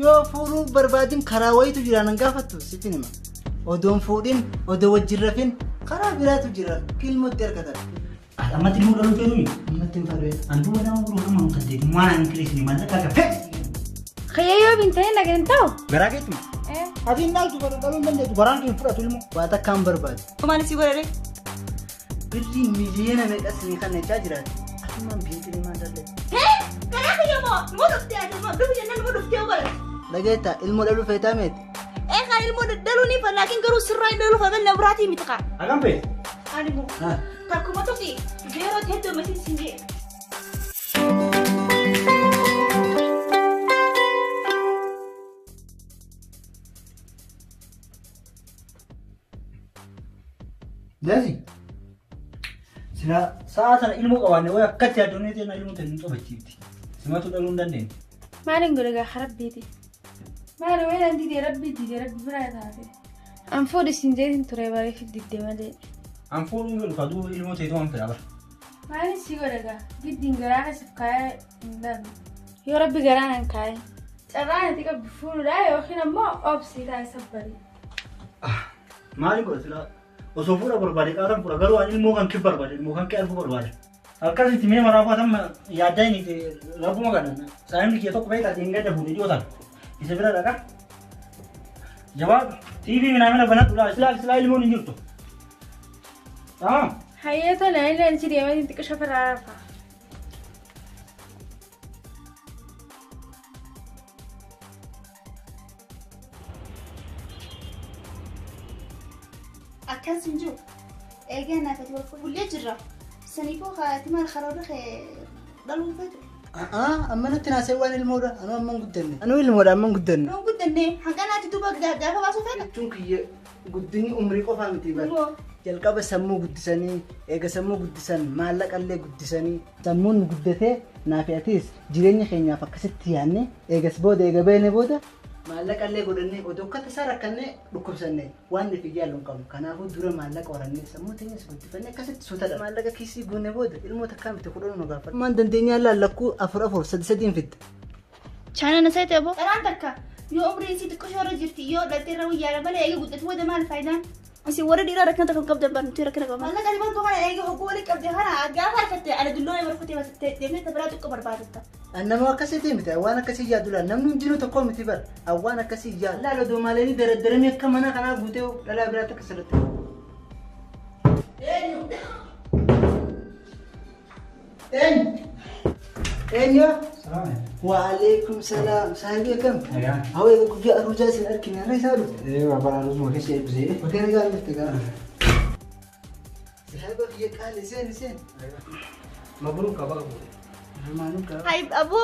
Yoo fuudhuu barbaadin karaa wayitu jira nan gaafattu sitti hima. Odoon fuudhin odoo wajjin rafin karaa biraatu jira kilmootti argatan. Amma tilmoo dhaluu fedhu mi? Ammatti hin fadhu. Antu nama guruu nama hin kaddeetu waan ani kireesni mallaqa gafe. Khayyayyoo bintee nagan ta'u. Garaa keettuma. Atiin naaltu dhaluu hin dandeetu garaan kee fudhatu ilmoo. Waa takkaan barbaadu. Maal si godhare? Birrii miliyoona meeqas ni kan nechaa jiraatu. Asumaan biitii maal dalle? Karaa kiyyamoo moo dhuftee adeemaa dhufu jennaan moo dhuftee ogola? Dhageetta ilmoo dhaluu feetaa meeti? Kan ilmoo dhaluu ni laakiin garuu sirraa hin dhaluu fadhan nabiraatii miti kaa. Hagam fee? Ani moo takkuma tokki yeroo hedduu matiin siin jee. Jazi. Sila saat sana ilmu kawannya, wah akkatti adoonii ta'e ilmu ta'e hin qabachiifti. Simatu dhaluu hin dandeenye. Maalin godhagaa harabbiiti. Maali waan didee rabbi biraa taate. An fuudhi siin jeetiin ture bareefi didde malee. An fuudhuun godhu kaduu ilmu ta'e waan fedha bara. Maalin si godhagaa giddiin garaa keessatti kaayee hin dhabu. Yoo rabbi garaan an kaayee. Carraan itti qabdu fuudhuudhaa yookiin ammoo obsii taa'e sabbarii. Maali godha sila osoo fuudha barbaade qaaran fuudha garuu ani ilmoo kan kee barbaade ilmoo kan kee arguu barbaade. Akkasitti mee maraafaatan yaaddaa inni rabbuma kadhanna. Saayimni kee tokko beekaa dhiin gadda fuudhee dhiyootan. Isa bira dhaqa. Jawaab TV minamina banatu lah sila ilmuun hin jirtu. Tamam. Hayyee tola inni si deemee xiqqisha firaafa. Akkas hin jiru. Eegee naafati wal fuullee jirra. Saniifoo haati maal karoora dhaluu feetu. Amma nutti naasee waan ilmoodha. Anu amma hin guddanne. Anu ilmoodha amma hin guddanne. Nuu guddanne hanganaatti duuba gaafa baasuu feeta. Jechuun kiyya guddinni umrii qofaa miti bara. Jalqaba sammuu guddisanii eega sammuu guddisan maallaqallee guddisanii sammuun guddatee naafi atiis jireenya keenyaaf akkasitti yaadne eegas booda eega beene booda maallaqallee godhannee odoo akka tasaa rakkannee dhukkubsannee waan nuti jaallu hin qabnu. Kanaafuu dura maallaqa horannee sammuu teenyas guddifannee akkasitti suutadha. Maallaqa kiisii guunne booda ilmoota akkaan miti kudhan nu gaafata. Maan dandeenyaa lallakkuu afur sadiin fitta. Chaana na sayte abo. Dharaan takka yoo umriin si xiqqoo shoora jirti yoo dhalteerra wayyaadha malee eega guddatu wada maal faayidaan? Asi warra dhiiraa rakkina takka qabdan baan nuti rakkina qabna. Maallaqa dhiban koo kana eega hoggoo walii qabde kana gaafa harkatte ala dulloo barfatee basattee deemnee tabiraa xiqqoo barbaadatta. Nama akkasii miti awwaan akkasii yaadu laal namni hundinuu tokko miti bar awwaan akkasii yaadu laal odoo maalanii daraddaranii akka mana kanaa guutee dhalaa biraatti akka sirriitti. Eenyu? Waalaikum salam. Sahibi kam? Awal aku kerja arujah sini arkin ada saya tu. Apa harus mungkin siap sih? Bagaimana kalau kita kan? Sahibi kerja kali sen. Mabruk kabar. Malu kau. Hai abo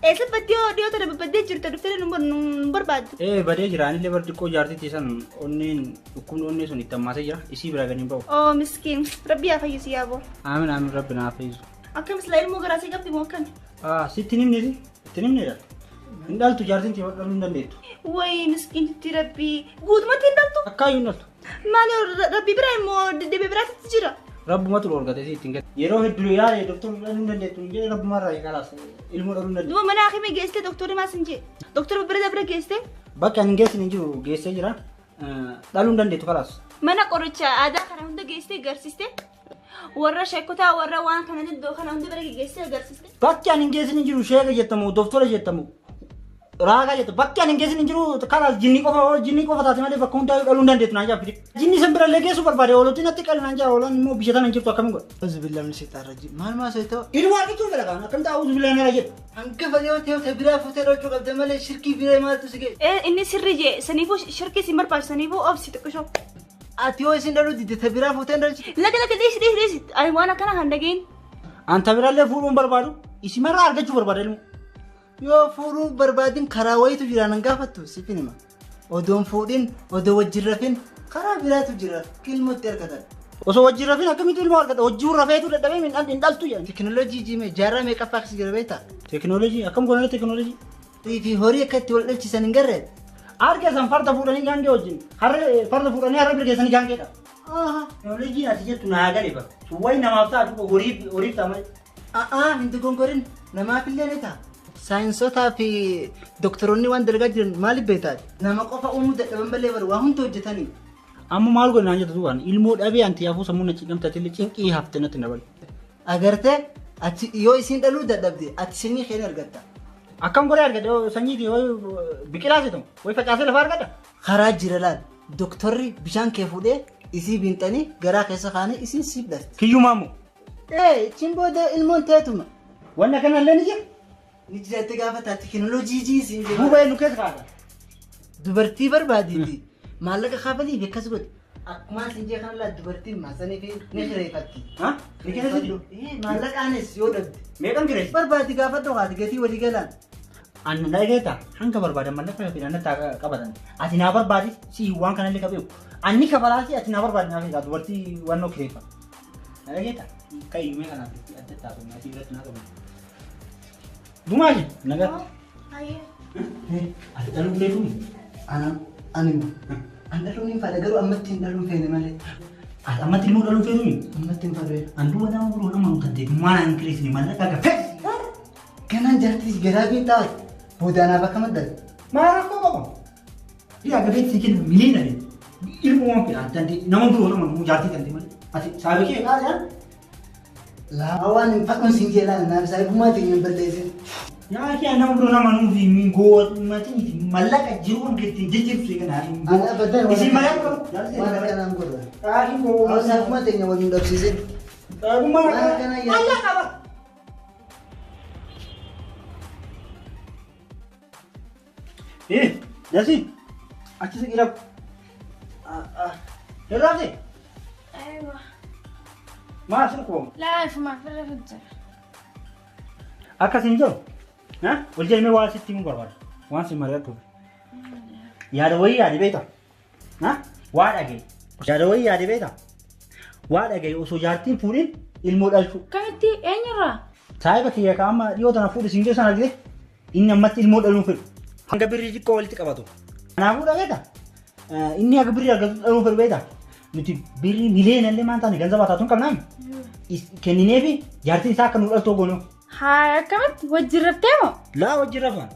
sepat dia tu dapat badai cerita dokter nombor bad. Badai jirani lebar diko jarti tisan onin hukum onin sun hitam masa ya isi beragam bau. Oh miskin. Rabbi apa yusi abo? Amin Rabbi nafis. Akam selain mau gerasi kap timo kan? Sittinim nih sih, sittinim nih ya. Indal tuh jartin tiba dalam dan itu. Woi miskin ti Rabbi. Good mati indal tu. Akayu indal tuh. Mana Rabbi berai mau de beberapa tijira. Rabbi matu luar kata sih tinggal. Yero dulu ya dokter dalam dan itu. Jadi Rabbi marah ya kalas. Ilmu dalam dan. Dua mana akhirnya geste dokter mas nje. Dokter beberapa geste? Bahkan geste nih juga geste jira. Dalam dan itu kalas. Mana koruca ada karena untuk geste garsiste? Warra shekota warra waan kana diddo kana hundi baragi geesse agarsiiste. Bakki ani geesse ni jiru sheega jettamu doktora jettamu. Raaga jettu bakki ani geesse ni jiru kala jinni qofa taate malee bakka hundaa dhaluu hin dandeettu naan jaafi. Jinni san bira legeessu barbaade ooloti natti qalu naan jaa oolan immoo biyya tana hin jirtu akkamiin godha. Auzu billahi min shaitaan rajiim. Maal maa saytoo? Ilmu argachuu fedha kan akkamitti auzu billahi nara jedhu. Hangafa yoo ta'e biraa fuutee dhoochuu qabda malee shirkii biree maaltu si ga'e? Inni sirri je saniifuu shirkii si barbaachisaniifuu obsi xiqqishoo. Ati yoo isin dhaluu didde ta biraa fuutee dhalchi. Laga dhiisi ani waan akkana kan dhageen. Anta biraallee fuudhuun barbaadu isimarraa argachuu barbaada ilmu. Yoo fuudhuu barbaadin karaa wayitu jira nan gaafattu sifin hima. Odoon fuudhin odoo wajjin rafin karaa biraatu jira kilmootti argatan. Osoo wajjin rafin akkamitti ilmoo argata wajjin rafeetu dadhabee hin dhaltu jedhan. Teknooloojii jimee jaarraa meeqaffaa akkasii jira beektaa? Teknooloojii akkam goonee teknooloojii? Fi horii akka itti wal dhalchisan hin garreedha. Arge san farda fuudhanii gaangee wajjin harree farda fuudhanii harree birgeessanii gaangeedha. Teknooloojiin ati jettu naa gale bakka. Wayi namaaf ta'a horiif ta'a malee. Hindi gongorin namaaf illee ni ta'a. Saayinsotaa fi doktoroonni waan dalagaa jiran maaliif beektaa? Nama qofa uumuu dadhaban malee bara waa hunda hojjetanii. Amma maal godhan jettu waan ilmoo dhabee anti yaafuu sammuu na ciqamtatille cinqii hafte natti dabale. Agartee ati yoo isin dhaluu dadhabde ati sanyii kee argatta. Akkam godhee argadhe sanyii biqilaa jedhamu way facaasee lafa argadha. Karaa jira laal doktorri bishaan kee fuudhee isii biinxanii garaa keessa kaanii isin siif dhasti. Kiyyumaamu. Isin booda ilmoon teetuma. Wanna kanallee ni jira. Ni jiraatti gaafata teekinooloojii isin jedhu. Buubee nu keessa kaa'ata. Dubartii barbaaditi. Maallaqa kaafalii fi akkas godhe. Akkuma isin jee kana laa dubartiin maasanii fi ni kireeffatti. Ni kireeffatti? Maallaqaanis yoo dhabde. Meeqan kireessi? Barbaadi gaafadhu haati gatii walii galaan. Anna dhageeta hanga barbaadan mallaqa fi anna qabatan. Ati naa barbaadi si waan kanallee qabeeku. Anni kabalaati ati naa barbaadi naa fiigaa dubartii wannoo kireeffa. Dhageeta kayyumee kanaaf adda taatu ati irratti naa qabu. Dumaashi nagaa. Ati dhaluu feetuun? An dhaluun hin faadha garuu ammatti hin dhaluun feene malee. Ati ammatti ilmoo dhaluu feetuun? Ammatti hin faadha. Anduuba nama biroo nama nu kan ta'e waan an kireessine mallaqa gafe. Kanaan jaartis garaa biin taa'atu. Boodaanaa bakka maddal. Maa rakkoo qaba? Yaa gabee si kennu miliina de. Ilmoo waan fedhan dandee nama biroo nama nu jaartii kan ta'e malee. Ati saabee kee qaadaan? Laa waan hin fadhuun siin jeelaan naaf saayibummaa ta'e hin balleessin. Yaa kee nama biroo nama nu fi mingoo matii mallaqa jiruun keetti jijjiirtu kanaa. Ana abadan Isin malee qabu. waan akkanaan godha. Qaali koo. Saayibummaa ta'e waliin dhabsiisin. Saayibummaa Waan akkanaa yaa. mallaqa qaba. Jasi, achi se kira. Herate, Aywa. masuk kok. Laa ifuma firra hojjeta. Akka sinjo, ha? Wajjin mee waan sitti himu barbaada. Waan si mari'atu. Yaada wayii yaade beekta. Ha? Waa dhagee. Yaada wayii yaade beekta. Waa dhagee osoo jaartiin fuudhin ilmoo dhalchu. Kamitti eenyurraa? Saayiba kiyya ka amma dhiyoo tana fuudhi sinjoo sana argite inni ammatti ilmoo dhaluu fedhu. Hanga birrii xiqqoo walitti qabatu. Kanaafuu dhageeta. Inni hanga birrii argatu dhaluu fedhu beekta. Nuti birrii miliyoona illee maan taane ganzaba taatuun qabnaan. Kennineefi jaartiin isaa akka nu dhaltoo goonoo. Haa akkamitti wajjirrattee moo? Laa wajjin rafan.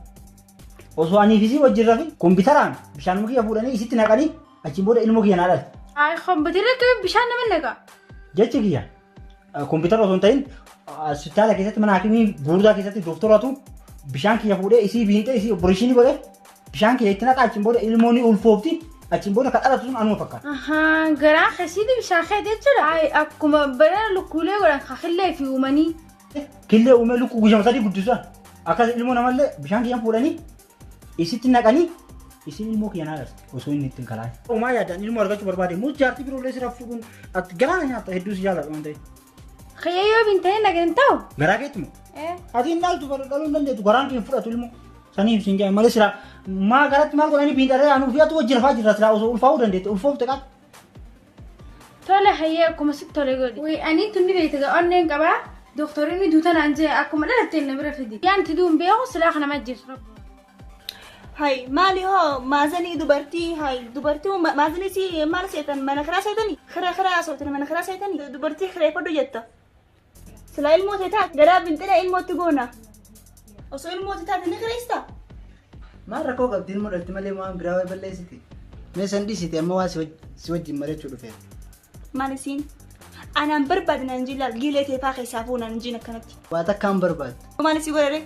Osoo anii fi si wajjin rafin kompiitaraan bishaan kiyya fuudhanii isitti naqanii achiin booda ilmoo kiyya naa dhalte. Haa kompiitara akkamitti bishaan nama naqa? Jechi kiyya. Kompiitara osoo hin ta'in hospitaala keessatti mana haakimii buurdaa keessatti dooktoratu bishaan kiyya fuudhee isii biintee isii opereeshinii godhee bishaan kiyya itti naqa achiin booda ilmoo ni ulfoofti achiin booda kan dhalatu sun anuma fakkaata. Ahaa garaa keessatti bishaan keessa jechuudha. Akkuma bareeda lukkuulee godhan kakillee fi uumanii. Killee uumee lukkuu guyyaa sadii guddisuudhaan akkas ilmoo namallee bishaan kiyyan fuudhanii isitti naqanii isin ilmoo kiyya naa dhalte osoo inni ittiin kalaa'e. Uumaa yaadaan ilmoo argachuu barbaade mus jaartii biroollee sirraa fuudhuun ati galaana nyaata hedduu si jaalladha waan ta'eef. Kayyayyoo bintee nagan ta'u? Garaa keetti moo? Ati hin dhaaltu dhaluu hin dandeettu garaan kee fudhatu ilmoo saniif siin jedhan malee siraa maa garatti maal godhanii biindharee aanuu fi atu wajjin rafaa jirra siraa osoo ulfaa'uu dandeette ulfoofte qabu. Tole hayyee akkuma sitti tole godhi. Wayii ani tunni beektaa onneen qabaa. Doktoriin duutan anje akkuma dhalattee na bira fidi. Yaanti duun beeku silaa kana majjeesu. Hai maali hoo maazanii dubartii hai dubartii maazanii si maal seetan mana karaa seetanii karaa sootanii mana karaa seetanii dubartii kireeffadhu jetta. Silaa ilmooti taate garaa bintila ilmootti goona. Osoo ilmooti taate ni kireessita. Maal rakkoo qabdi ilmoo dhalti malee waan biraa wayi balleessiti. Mee san dhiisite amma waa si wajjin mari'achuu dhufeera. Maal isiin? Anaan barbaade naan jilaal giilee teephaa keessaa fuunaan hin jiin akkanatti. Waa takkaan barbaadu. Maal si godhare?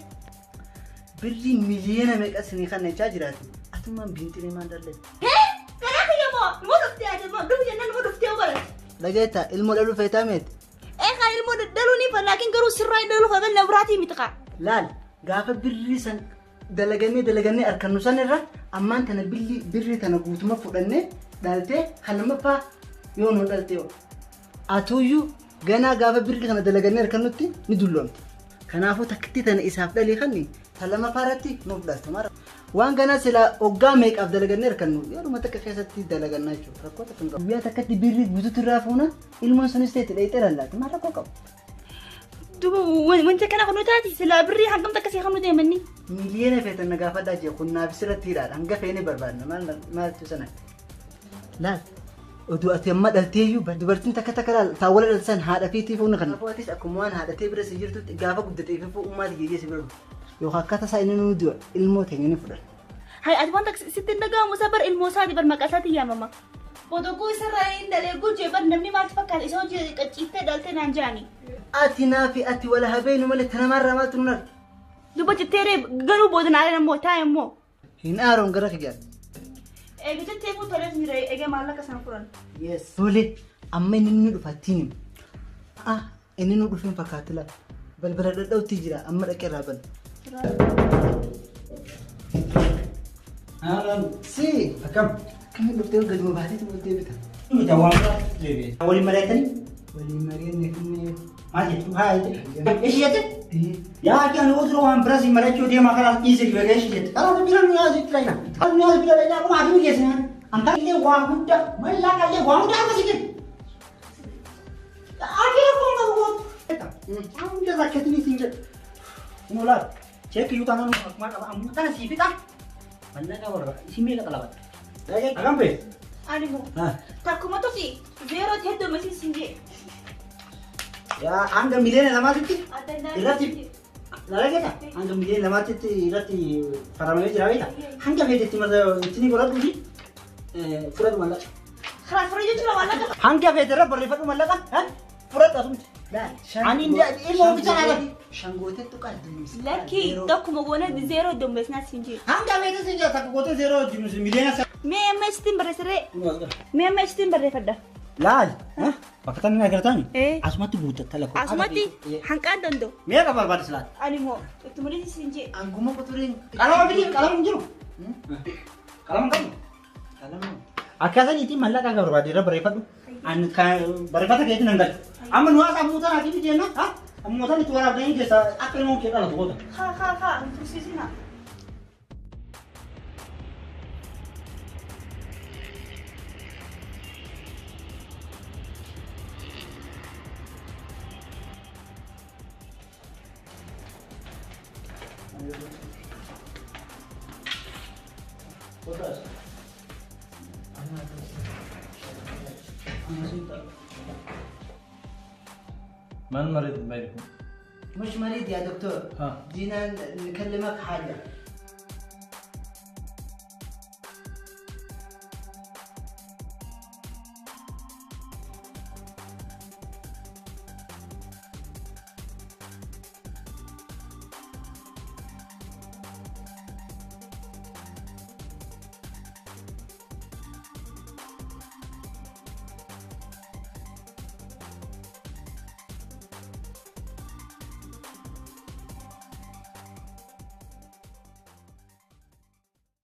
Birrii miliyoona meeqa sinii kan nechaa jiraatu. Atumaan biinxinii maan dallee. Garaa kiyya moo? Moo dhuftee ati moo dhufu jennaan moo dhuftee obalat? Dhageetta ilmoo dhaluu feetaa meeti. Kan ilmoo dhaluu ni fa laakiin garuu sirraa dhaluu fa bella biraatii miti qaa. Laal gaafa birrii san dalagannee harkannu san irra ammaan tana birrii tana guutuma fudhannee dhaltee kan lammaffaa yoo nu dhaltee yoo. Atuyyuu ganaa gaafa birrii kana dalagannee harkannutti ni dulloomte. Kanaafuu takkitti tana isaaf dhalii kanni kan lammaffaa irratti nuuf dhalta mara. Waan ganaa silaa hoggaa meeqaaf dalagannee harkannu yeruma takka keessatti dalagannaa jechuudha. Rakkoo takka hin qabu. Guyyaa takkatti birrii guutuutu irraa fuuna ilmoon sunis ta'e dheeyxee lallaati maal rakkoo qabu. Duuba wanti kana kan taati silaa birrii hangam takka see kan nuti deemanni. Miliyoona feetan na gaafadhaa jee kun naaf sirratti hidhaadha hanga feene barbaadna maaltu sana. Laal oduu ati amma dhalteeyyuu dubartiin takka taawwala dhalsan haadha fiitii fuuna kana. Abbootis akkuma waan haadhatee bira si jirtutti gaafa guddatee fi ummaati geejjee si bira yookaan akkata isaa inni nu du'a ilmoo teenya ni fudhata. Hai ati wanta sitti dhagahamu sabar ilmoo isaati bar maqaa isaati yaamama. Bodogguu isarraa hin dalee gujjee bar namni maal fakkaata isa hojii qaccitee dhaltee naan jaani. Ati naafi ati wala habeenu malee tanamarraa maaltu nu narra? Dubba jetteeree garuu boodanaale ammoo taa'e immoo. Hin aaroon gara kiyyaa. Jettee kun tolees mira eegee maallaqa san furan. Yes. Tole amma inni nu dhufattiin himu. Inni nu dhufeen fakkaatu laata. Balbala dhadha'utti jira amma dhaqee irraa bala. Si Akkam. akkamiin dhuftee gadi mabaateetu wal deebita. Mita waan deebi'e. Waliin mari'atanii? Waliin mari'annee finne. Maal jettu? Haa jette. Ishii jette? Yaa ati ani otoo waan biras mari'achuu deemaa karaa dhiise dibagee ishii jette. Karaa bira nu yaadu itti layna. Karaa nu yaadu bira layna akkuma ati nu geessan. Anta illee waa guddaa mallaqa illee waa guddaa akkasii jette. Ati akkuma qabu gootu. Hunda rakkatanii siin jedhu. Kun olaal. Cheekii yoo taanaan akkuma qaba amma kana sii fixa. Mallaqa warra isin meeqa qalabata? Akkam bee? Ani moo. Takkuma tosi zeeroo hedduu masiin siin jee. Yaa hanga miliyoona lamaatitti Addaan irratti lalageeta hanga miliyoona lamaatitti irratti faramee jira beekta hanga feetetti mata ittiin godhadhu fi fudhatu mallaqa. karaa furii jechuudha maallaqa. Hanga feeterra barreeffadhu mallaqa fudhadhu asumti. Ani ilmoo bicha naalati. Shangooteettu qaddiniis. Lakkii tokkuma goone zeeroo hedduu masiin siin jee. Hanga feetes jira takka gootee zeeroo miliyoona Mee amma isitiin barreessiree. Mee amma isitiin barreeffadha. laal bakka tanni agartani Asumatti guuttatta lakko. Asumatti hanqaan danda'u. Meeqa barbaades laal? Ani moo itti mul'isi siin jee. Anguma qotureen. Qalama biyyi qalama hin jiru. Qalama qabu. Qalama. Akkasaniitiin mallaqa barbaade irra barreeffadhu. Ani barreeffata keetiin hin galu. Amma nu haasa ammuutaan ati biti jenna. Ammuutaan itti waraabdanii keessa akka ilmoon kee dhalatu goota. Haa hin tursiisina. من مريض بالكم؟ مش مريض يا دكتور. ها. جينا نكلمك حاجة.